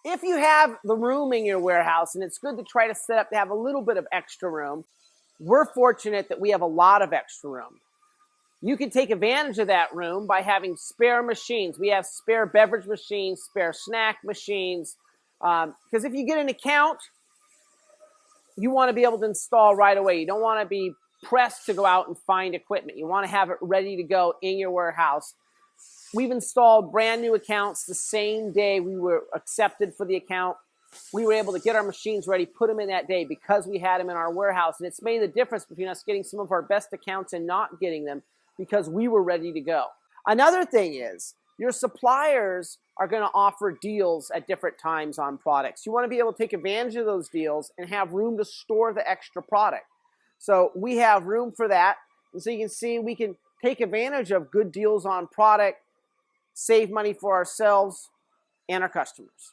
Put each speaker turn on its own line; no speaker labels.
If you have the room in your warehouse, and it's good to try to set up to have a little bit of extra room, we're fortunate that we have a lot of extra room. You can take advantage of that room by having spare machines. We have spare beverage machines, spare snack machines. Because if you get an account, you want to be able to install right away. You don't want to be pressed to go out and find equipment. You want to have it ready to go in your warehouse. We've installed brand new accounts the same day we were accepted for the account. We were able to get our machines ready, put them in that day because we had them in our warehouse. And it's made the difference between us getting some of our best accounts and not getting them because we were ready to go. Another thing is your suppliers are going to offer deals at different times on products. You want to be able to take advantage of those deals and have room to store the extra product. So we have room for that. And so you can see we can take advantage of good deals on product, save money for ourselves and our customers.